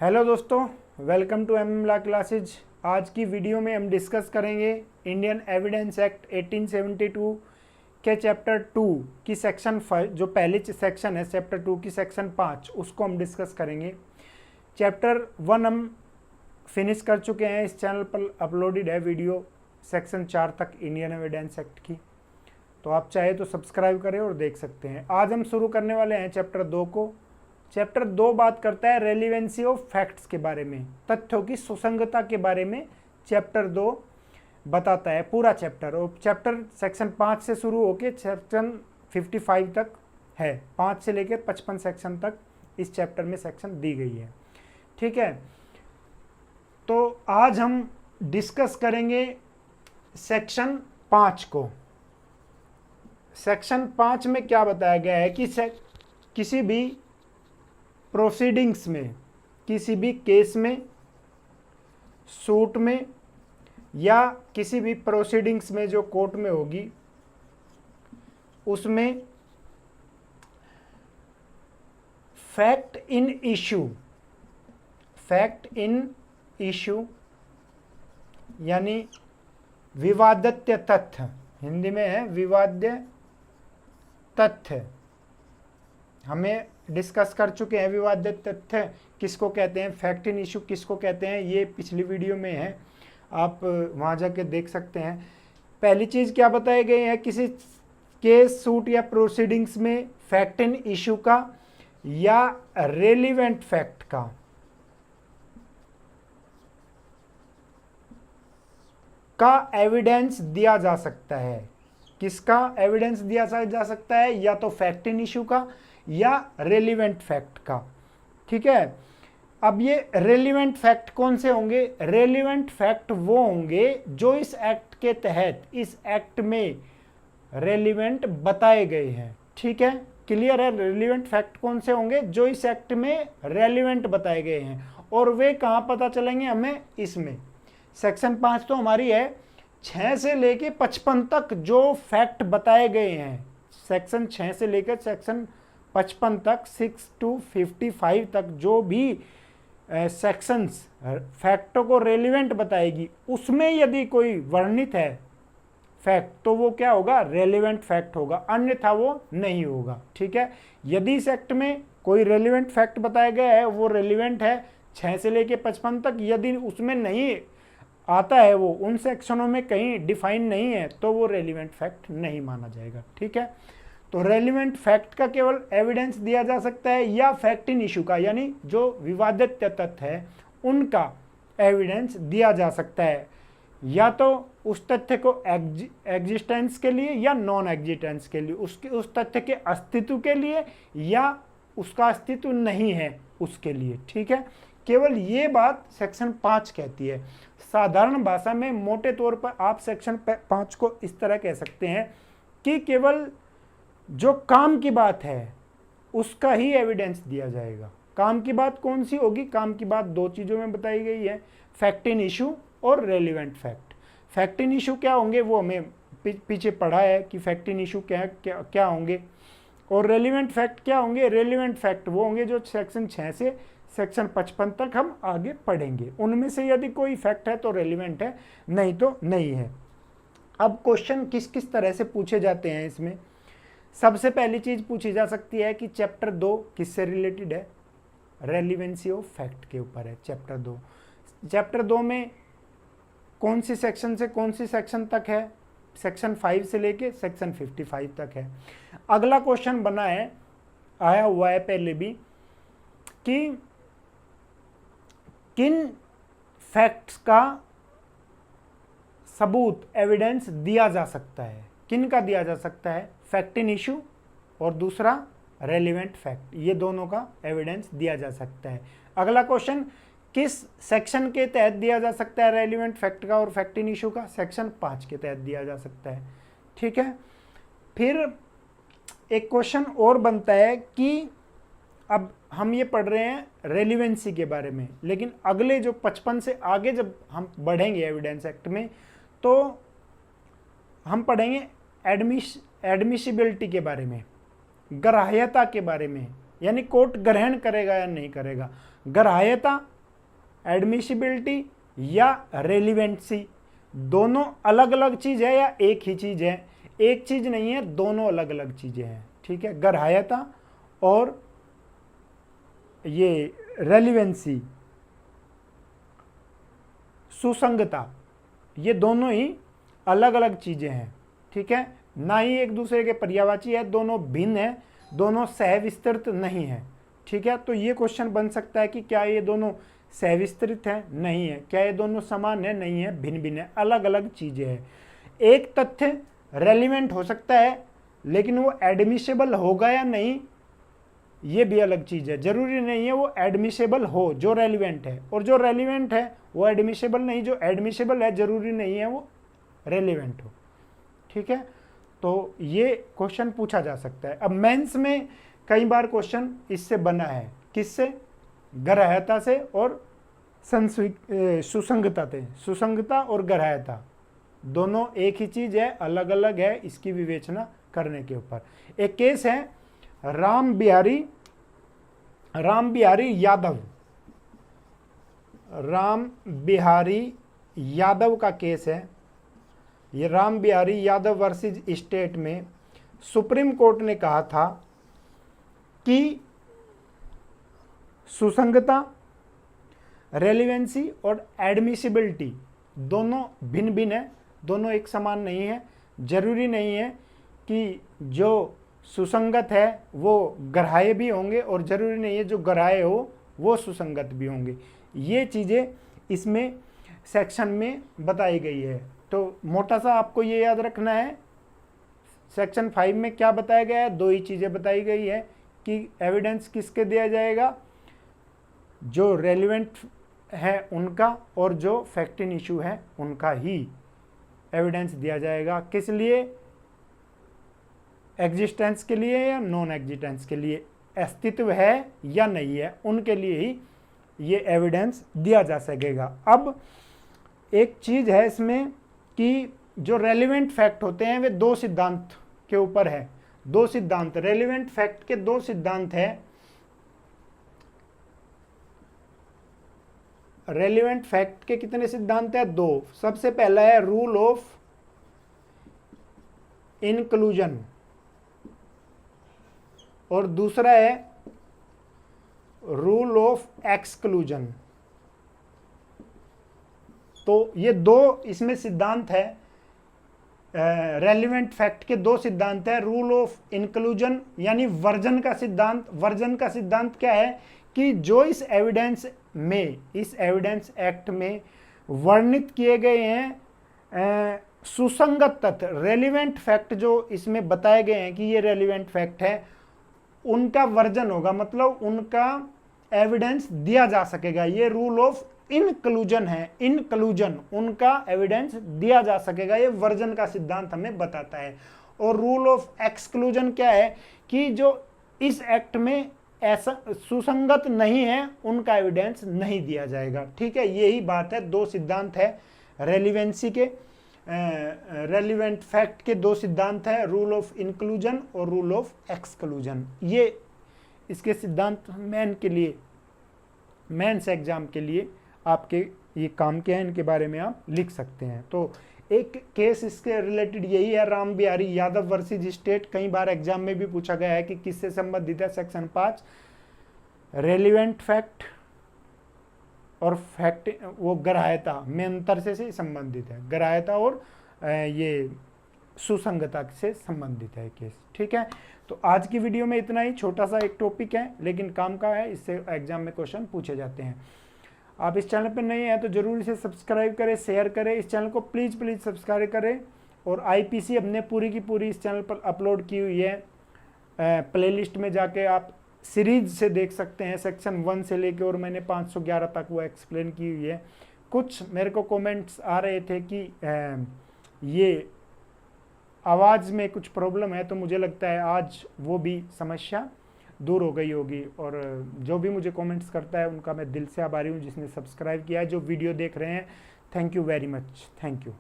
Hello दोस्तों, welcome to M ला classes. आज की वीडियो में हम डिस्कस करेंगे इंडियन एविडेंस एक्ट 1872 के चैप्टर 2 की सेक्शन 5, जो पहली सेक्शन है चैप्टर 2 की सेक्शन 5, उसको हम डिस्कस करेंगे। चैप्टर 1 हम फिनिश कर चुके हैं, इस चैनल पर अपलोडेड है वीडियो सेक्शन 4 तक इंडियन एविडेंस एक्ट की, तो आप चाहे तो सब्सक्राइब करें और देख सकते हैं। आज हम शुरू करने वाले हैं चैप्टर 2 को। चैप्टर 2 बात करता है रेलिवेंसी ऑफ फैक्ट्स के बारे में, तथ्यों की सुसंगता के बारे में चैप्टर 2 बताता है, पूरा चैप्टर। और चैप्टर सेक्शन 5 से शुरू होकर सेक्शन 55 तक है, 5 से लेकर 55 सेक्शन तक इस चैप्टर में सेक्शन दी गई है। ठीक है, तो आज हम डिस्कस करेंगे सेक्शन 5 को। सेक्शन 5 में क्या बताया गया है कि किसी भी प्रोसीडिंग्स में, किसी भी केस में, सूट में या किसी भी प्रोसीडिंग्स में जो कोर्ट में होगी, उसमें फैक्ट इन इशू यानी विवादित तथ्य, हिंदी में है विवाद्य तथ्य, हमें डिस्कस कर चुके हैं। विवादित तथ्य किसको कहते हैं, फैक्ट इन इशू किसको कहते हैं, ये पिछली वीडियो में है, आप वहाँ जाके देख सकते हैं। पहली चीज़ क्या बताई गई है, किसी केस, सूट या प्रोसीडिंग्स में फैक्ट इन इशू का या रेलिवेंट फैक्ट का एविडेंस दिया जा सकता है। किसका एविडेंस दिया जा सकता है, या तो फैक्ट इन इशू का या रेलिवेंट फैक्ट का। ठीक है, अब ये रेलिवेंट फैक्ट कौन से होंगे? रेलिवेंट फैक्ट वो होंगे जो इस एक्ट के तहत, इस एक्ट में रेलिवेंट बताए गए हैं। ठीक है, क्लियर है? रेलिवेंट फैक्ट कौन से होंगे? जो इस एक्ट में रेलिवेंट बताए गए हैं। और वे कहाँ पता चलेंगे हमें? इसमें सेक्शन 5 तो हमारी है 6 से लेके 55 तक जो फैक्ट बताए गए हैं, सेक्शन 6 से लेकर सेक्शन 55 तक, 6 to 55 तक जो भी सेक्शंस फैक्टों को रेलिवेंट बताएगी, उसमें यदि कोई वर्णित है फैक्ट तो वो क्या होगा? रेलिवेंट फैक्ट होगा, अन्यथा वो नहीं होगा। ठीक है, यदि इस एक्ट में कोई रेलिवेंट फैक्ट बताया गया है, वो रेलिवेंट है 6 से लेके 55 तक, यदि उसमें नहीं आता है, वो उन सेक्शनों में कहीं डिफाइन नहीं है, तो वो रेलिवेंट फैक्ट नहीं माना जाएगा। ठीक है, तो रेलिवेंट फैक्ट का केवल एविडेंस दिया जा सकता है, या फैक्ट इन इशू का, यानी जो विवादित तथ्य है उनका एविडेंस दिया जा सकता है, या तो उस तथ्य को एग्जिस्टेंस के लिए या नॉन एग्जिस्टेंस के लिए, उस तथ्य के अस्तित्व के लिए या उसका अस्तित्व नहीं है उसके लिए। ठीक है, केवल ये बात सेक्शन 5 कहती है। साधारण भाषा में मोटे तौर पर आप सेक्शन 5 को इस तरह कह सकते हैं कि केवल जो काम की बात है उसका ही एविडेंस दिया जाएगा। काम की बात कौन सी होगी? काम की बात दो चीज़ों में बताई गई है, फैक्ट इन इशू और relevant fact. Fact in issue क्या होंगे वो हमें पीछे पढ़ा है कि फैक्ट इन इशू क्या होंगे, और रेलिवेंट फैक्ट क्या होंगे? रेलिवेंट फैक्ट वो होंगे जो सेक्शन 6 से सेक्शन 55 तक हम आगे पढ़ेंगे। उनमें से यदि कोई फैक्ट है तो रेलिवेंट है, नहीं तो नहीं है। अब क्वेश्चन किस किस तरह से पूछे जाते हैं इसमें? सबसे पहली चीज पूछी जा सकती है कि चैप्टर 2 किससे रिलेटेड है? रेलिवेंसी ऑफ फैक्ट के ऊपर है चैप्टर 2। चैप्टर 2 में कौन सी सेक्शन से कौन सी सेक्शन तक है? सेक्शन 5 से लेके सेक्शन 55 तक है। अगला क्वेश्चन बना है, आया हुआ है पहले भी, कि किन फैक्ट्स का सबूत, एविडेंस दिया जा सकता है? किन का दिया जा सकता है? फैक्ट इन इशू और दूसरा रेलिवेंट फैक्ट, ये दोनों का एविडेंस दिया जा सकता है। अगला क्वेश्चन, किस सेक्शन के तहत दिया जा सकता है रेलिवेंट फैक्ट का और फैक्ट इन इशू का? सेक्शन 5 के तहत दिया जा सकता है। ठीक है, फिर एक क्वेश्चन और बनता है कि अब हम ये पढ़ रहे हैं रेलिवेंसी के बारे में, लेकिन अगले जो 55 से आगे जब हम बढ़ेंगे एविडेंस एक्ट में, तो हम पढ़ेंगे एडमिसिबिलिटी के बारे में, ग्राह्यता के बारे में, यानी कोर्ट ग्रहण करेगा या नहीं करेगा। ग्राह्यता, एडमिसिबिलिटी या रेलिवेंसी, दोनों अलग अलग चीज है या एक ही चीज है? एक चीज नहीं है, दोनों अलग अलग चीजें हैं। ठीक है, ग्राह्यता और ये रेलिवेंसी, सुसंगता, ये दोनों ही अलग अलग चीजें हैं। ठीक है, ना ही एक दूसरे के पर्यायवाची है, दोनों भिन्न है, दोनों सहविस्तृत नहीं है। ठीक है, तो ये क्वेश्चन बन सकता है कि क्या ये दोनों सहविस्तृत है? नहीं है। क्या ये दोनों समान है? नहीं है, भिन्न भिन्न है, अलग अलग चीजें हैं। एक तथ्य रेलिवेंट हो सकता है लेकिन वो एडमिसेबल होगा या नहीं, ये भी अलग चीज है। जरूरी नहीं है वो एडमिसेबल हो जो रेलिवेंट है, और जो रेलिवेंट है वो एडमिसेबल नहीं, जो एडमिसेबल है जरूरी नहीं है वो रेलिवेंट हो। ठीक है, तो ये क्वेश्चन पूछा जा सकता है। अब मेंस में कई बार क्वेश्चन इससे बना है, किससे? ग्राह्यता से और सुसंगता से। सुसंगता और ग्राह्यता दोनों एक ही चीज है, अलग अलग है, इसकी विवेचना करने के ऊपर। एक केस है राम बिहारी यादव, राम बिहारी यादव का केस है। ये राम बिहारी यादव वर्सेस स्टेट में सुप्रीम कोर्ट ने कहा था कि सुसंगता, रेलिवेंसी और एडमिसिबिलिटी दोनों भिन्न भिन्न है, दोनों एक समान नहीं है। जरूरी नहीं है कि जो सुसंगत है वो ग्राह्य भी होंगे, और जरूरी नहीं है जो ग्राह्य हो वो सुसंगत भी होंगे। ये चीज़ें इसमें सेक्शन में बताई गई है। तो मोटा सा आपको ये याद रखना है, सेक्शन 5 में क्या बताया गया है? दो ही चीज़ें बताई गई है कि एविडेंस किसके दिया जाएगा, जो रेलिवेंट है उनका, और जो फैक्ट इन इशू है उनका ही एविडेंस दिया जाएगा। किस लिए? एग्जिस्टेंस के लिए या नॉन एग्जिस्टेंस के लिए, अस्तित्व है या नहीं है, उनके लिए ही ये एविडेंस दिया जा सकेगा। अब एक चीज़ है इसमें कि जो रेलिवेंट फैक्ट होते हैं वे दो सिद्धांत के ऊपर है। दो सिद्धांत, रेलिवेंट फैक्ट के दो सिद्धांत है। रेलिवेंट फैक्ट के कितने सिद्धांत है? दो। सबसे पहला है रूल ऑफ इंक्लूजन, और दूसरा है रूल ऑफ एक्सक्लूजन। तो ये दो इसमें सिद्धांत है, रेलिवेंट फैक्ट के दो सिद्धांत है। रूल ऑफ इंक्लूजन यानी वर्जन का सिद्धांत। वर्जन का सिद्धांत क्या है कि जो इस एविडेंस में, इस एविडेंस एक्ट में वर्णित किए गए हैं सुसंगत तथ्य, रेलिवेंट फैक्ट जो इसमें बताए गए हैं कि ये रेलिवेंट फैक्ट है, उनका वर्जन होगा, मतलब उनका एविडेंस दिया जा सकेगा। ये रूल ऑफ इनक्लूजन है, इनक्लूजन, उनका एविडेंस दिया जा सकेगा, ये वर्जन का सिद्धांत हमें बताता है। और रूल ऑफ एक्सक्लूजन क्या है कि जो इस एक्ट में ऐसा सुसंगत नहीं है उनका एविडेंस नहीं दिया जाएगा। ठीक है, यही बात है। दो सिद्धांत है रेलिवेंसी के, रेलिवेंट फैक्ट के दो सिद्धांत है, रूल ऑफ इंक्लूजन और रूल ऑफ एक्सक्लूजन। ये इसके सिद्धांत मेन के लिए, मेंस एग्जाम के लिए आपके ये काम के हैं, इनके बारे में आप लिख सकते हैं। तो एक केस इसके रिलेटेड यही है, राम बिहारी यादव वर्सेस स्टेट। कई बार एग्जाम में भी पूछा गया है कि किससे संबंधित है। सेक्शन 5 रेलिवेंट फैक्ट और फैक्ट वो ग्राह्यता में अंतर से संबंधित है, ग्राह्यता और ये सुसंगता से संबंधित है केस। ठीक है, तो आज की वीडियो में इतना ही, छोटा सा एक टॉपिक है लेकिन काम का है, इससे एग्जाम में क्वेश्चन पूछे जाते हैं। आप इस चैनल पर नए हैं तो जरूर इसे सब्सक्राइब करें, शेयर करें, इस चैनल को प्लीज़ सब्सक्राइब करें। और आईपीसी हमने पूरी की पूरी इस चैनल पर अपलोड की हुई है, प्लेलिस्ट में जाके आप सीरीज से देख सकते हैं, सेक्शन 1 से लेके और मैंने 511 तक वो एक्सप्लेन की हुई है। कुछ मेरे को कमेंट्स आ रहे थे कि ये आवाज़ में कुछ प्रॉब्लम है, तो मुझे लगता है आज वो भी समस्या दूर हो गई होगी। और जो भी मुझे कमेंट्स करता है उनका मैं दिल से आभारी हूँ, जिसने सब्सक्राइब किया है, जो वीडियो देख रहे हैं। Thank you very much, thank you.